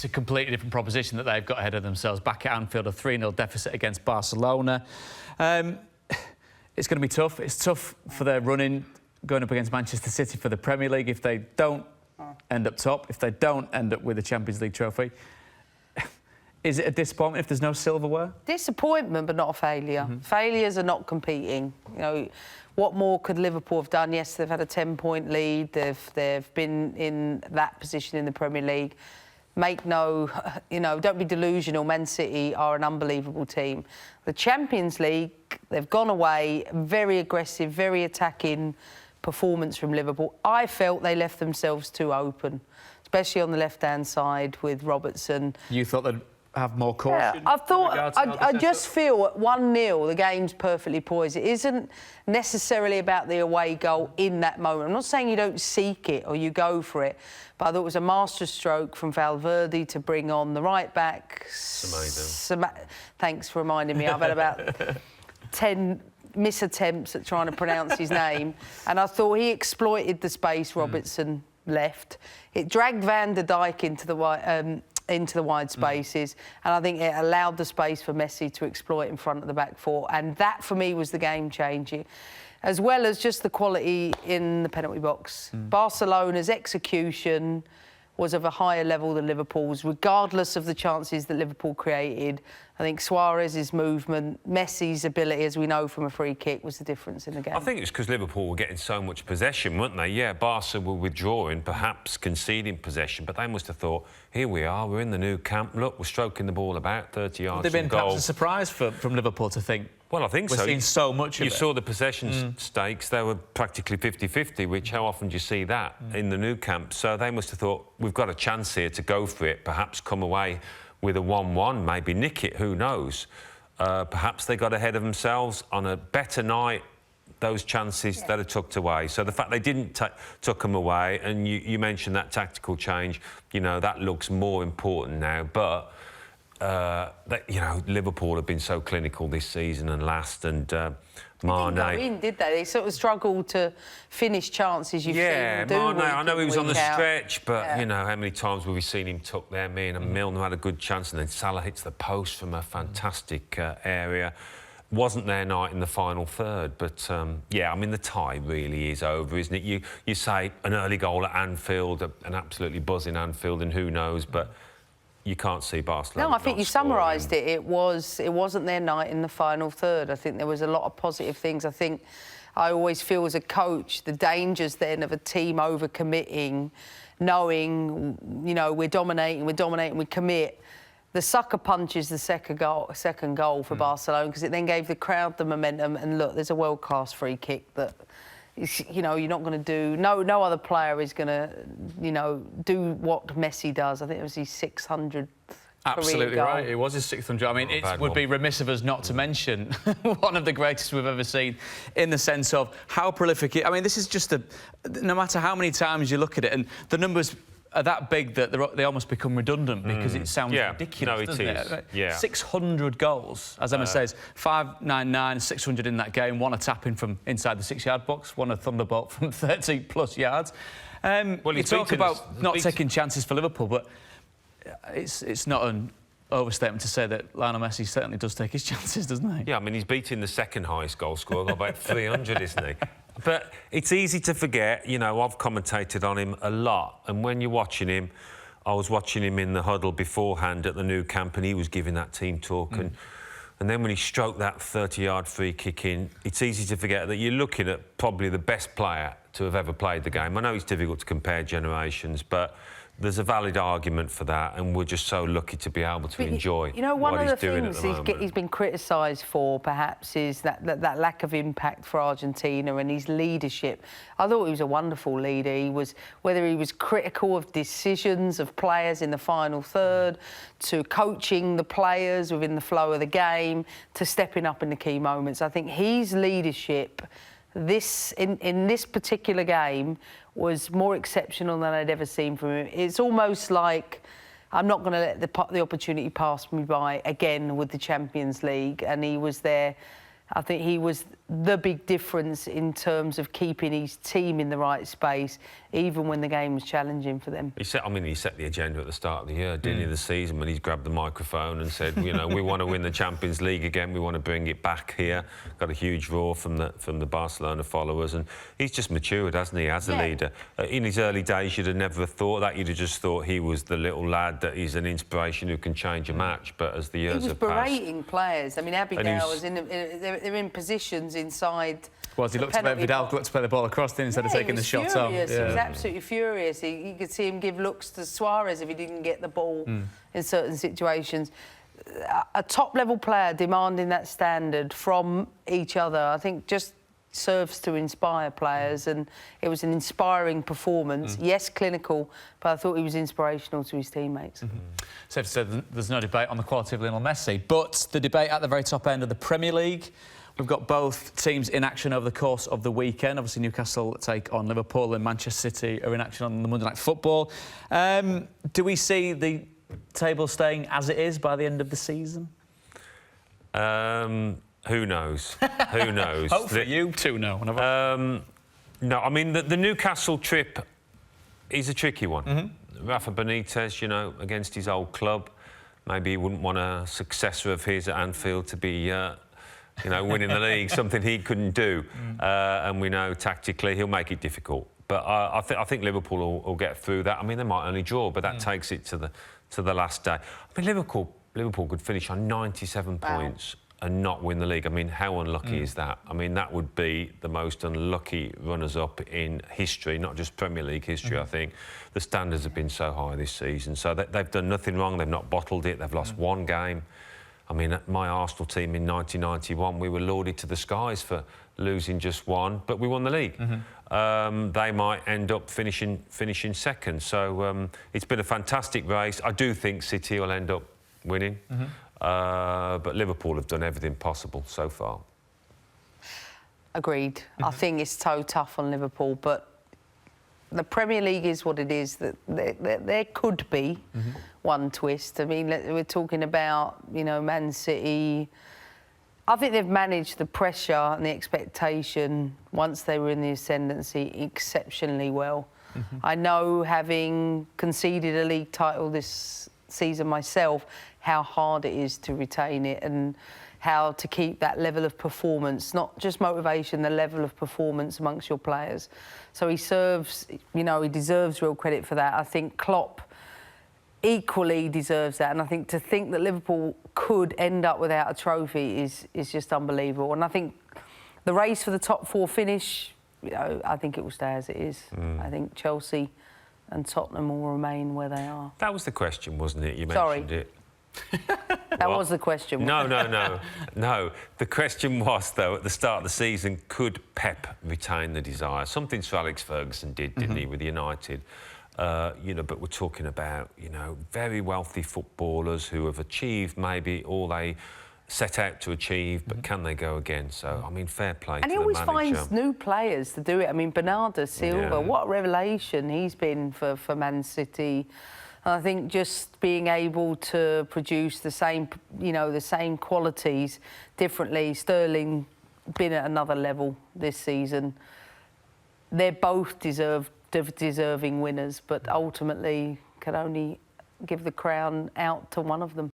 it's a completely different proposition that they've got ahead of themselves. Back at Anfield, a 3-0 deficit against Barcelona. It's going to be tough. It's tough for their running, going up against Manchester City for the Premier League if they don't end up top, if they don't end up with the Champions League trophy. Is it a disappointment if there's no silverware? Disappointment, but not a failure. Failures are not competing. You know, what more could Liverpool have done? Yes, they've had a 10-point lead. They've been in that position in the Premier League. Make no, you know, don't be delusional. Man City are an unbelievable team. The Champions League, they've gone away, very aggressive, very attacking performance from Liverpool. I felt they left themselves too open, especially on the left-hand side with Robertson. You thought they'd have more caution? Yeah, I just feel at 1-0 the game's perfectly poised. It isn't necessarily about the away goal in that moment. I'm not saying you don't seek it or you go for it, but I thought it was a masterstroke from Valverde to bring on the right back. Thanks for reminding me. I've had about 10 misattempts at trying to pronounce his name, and I thought he exploited the space Robertson left. It dragged Van der Dijk into the wide spaces, and I think it allowed the space for Messi to exploit in front of the back four, and that for me was the game changing, as well as just the quality in the penalty box. Barcelona's execution was of a higher level than Liverpool's, regardless of the chances that Liverpool created. I think Suarez's movement, Messi's ability, as we know from a free kick, was the difference in the game. I think it's because Liverpool were getting so much possession, weren't they? Yeah, Barca were withdrawing, perhaps conceding possession, but they must have thought, here we are, we're in the new camp, look, we're stroking the ball about 30 yards from goal. They've been perhaps a surprise from Liverpool to think, well, I think so. We're seeing so much of it. You saw the possession stakes, they were practically 50-50, which how often do you see that in the new camp? So they must have thought, we've got a chance here to go for it, perhaps come away with a 1-1, maybe nick it, who knows? Perhaps they got ahead of themselves. On a better night, those chances that are tucked away. So the fact they didn't tuck them away, and you mentioned that tactical change, you know, that looks more important now. But, you know, Liverpool have been so clinical this season and last, and Mane... They didn't go in, did they? They sort of struggled to finish chances you've seen them do. Mane, I know he was on the stretch, but, you know, how many times have we seen him tuck there? Me and Milner had a good chance, and then Salah hits the post from a fantastic area. Wasn't their night in the final third, but, yeah, I mean, the tie really is over, isn't it? You say an early goal at Anfield, an absolutely buzzing Anfield, and who knows, but... You can't see Barcelona. No, I think you summarised it. It wasn't their night in the final third. I think there was a lot of positive things. I think I always feel as a coach the dangers then of a team overcommitting, knowing, you know, we're dominating, we commit. The sucker punch is the second goal for Barcelona, because it then gave the crowd the momentum. And look, there's a world-class free kick that, you know, you're not going to do... No other player is going to, you know, do what Messi does. I think it was his 600th Absolutely goal. right. It was his 600th. I mean, it would be remiss of us not to mention one of the greatest we've ever seen, in the sense of how prolific I mean, this is just no matter how many times you look at it, and the numbers are that big that they almost become redundant because it sounds ridiculous, doesn't it? Yeah. 600 goals, as Emma says, 599, 600 in that game, one a tap-in from inside the 6-yard box, one a thunderbolt from 30+ yards. Well, you talk about not taking chances for Liverpool, but it's not an overstatement to say that Lionel Messi certainly does take his chances, doesn't he? Yeah, I mean, he's beating the second highest goal scorer by about 300, isn't he? But it's easy to forget, you know, I've commentated on him a lot, and when you're watching him, I was watching him in the huddle beforehand at the new camp, and he was giving that team talk, and then when he stroked that 30-yard free kick in, it's easy to forget that you're looking at probably the best player to have ever played the game. I know it's difficult to compare generations, but there's a valid argument for that, and we're just so lucky to be able to enjoy what he's doing at the moment. You know, one of the things he's been criticised for, perhaps, is that lack of impact for Argentina and his leadership. I thought he was a wonderful leader. Whether he was critical of decisions of players in the final third, to coaching the players within the flow of the game, to stepping up in the key moments. I think his leadership in this particular game was more exceptional than I'd ever seen from him. It's almost like I'm not going to let the opportunity pass me by again with the Champions League, and he was there. I think he was the big difference in terms of keeping his team in the right space, even when the game was challenging for them. He set the agenda at the start of the year, didn't he, the season, when he's grabbed the microphone and said, you know, we want to win the Champions League again, we want to bring it back here. Got a huge roar from the Barcelona followers, and he's just matured, hasn't he, as a leader. In his early days, you'd have never thought that. You'd have just thought he was the little lad that he's an inspiration who can change a match. But as the years have passed, he was berating players. I mean, Abidal was they're in positions inside. He looked to play the ball across instead of taking the shot off. He was absolutely furious. You could see him give looks to Suarez if he didn't get the ball in certain situations. A top-level player demanding that standard from each other, I think, just serves to inspire players, and it was an inspiring performance. Yes, clinical, but I thought he was inspirational to his teammates. Safe to say there's no debate on the quality of Lionel Messi, but the debate at the very top end of the Premier League. We've got both teams in action over the course of the weekend. Obviously, Newcastle take on Liverpool and Manchester City are in action on the Monday Night Football. Do we see the table staying as it is by the end of the season? Who knows? Who knows? Hopefully you two know. No, I mean, the Newcastle trip is a tricky one. Rafa Benitez, you know, against his old club. Maybe he wouldn't want a successor of his at Anfield to be... you know, winning the league, something he couldn't do. And we know tactically he'll make it difficult. But I think Liverpool will get through that. I mean, they might only draw, but that takes it to the last day. I mean, Liverpool could finish on 97 points and not win the league. I mean, how unlucky is that? I mean, that would be the most unlucky runners-up in history, not just Premier League history, I think. The standards have been so high this season. So they've done nothing wrong. They've not bottled it. They've lost one game. I mean, my Arsenal team in 1991, we were lauded to the skies for losing just one, but we won the league. They might end up finishing second. So it's been a fantastic race. I do think City will end up winning, but Liverpool have done everything possible so far. Agreed. I think it's so tough on Liverpool, but the Premier League is what it is. That there could be one twist. I mean, we're talking about, you know, Man City. I think they've managed the pressure and the expectation once they were in the ascendancy exceptionally well. I know, having conceded a league title this season myself, how hard it is to retain it and how to keep that level of performance, not just motivation, the level of performance amongst your players. So he serves, you know, he deserves real credit for that. I think Klopp equally deserves that. And I think to think that Liverpool could end up without a trophy is just unbelievable. And I think the race for the top four finish, you know, I think it will stay as it is. I think Chelsea and Tottenham will remain where they are. That was the question, wasn't it? You mentioned it. That was the question. No. The question was, though, at the start of the season, could Pep retain the desire? Something Sir Alex Ferguson did, didn't he, with United? You know, but we're talking about, you know, very wealthy footballers who have achieved maybe all they set out to achieve, but can they go again? So, I mean, fair play to the manager. And he always finds new players to do it. I mean, Bernardo Silva, what a revelation he's been for Man City. I think just being able to produce the same, you know, the same qualities differently. Sterling been at another level this season. They're both deserving winners, but ultimately can only give the crown out to one of them.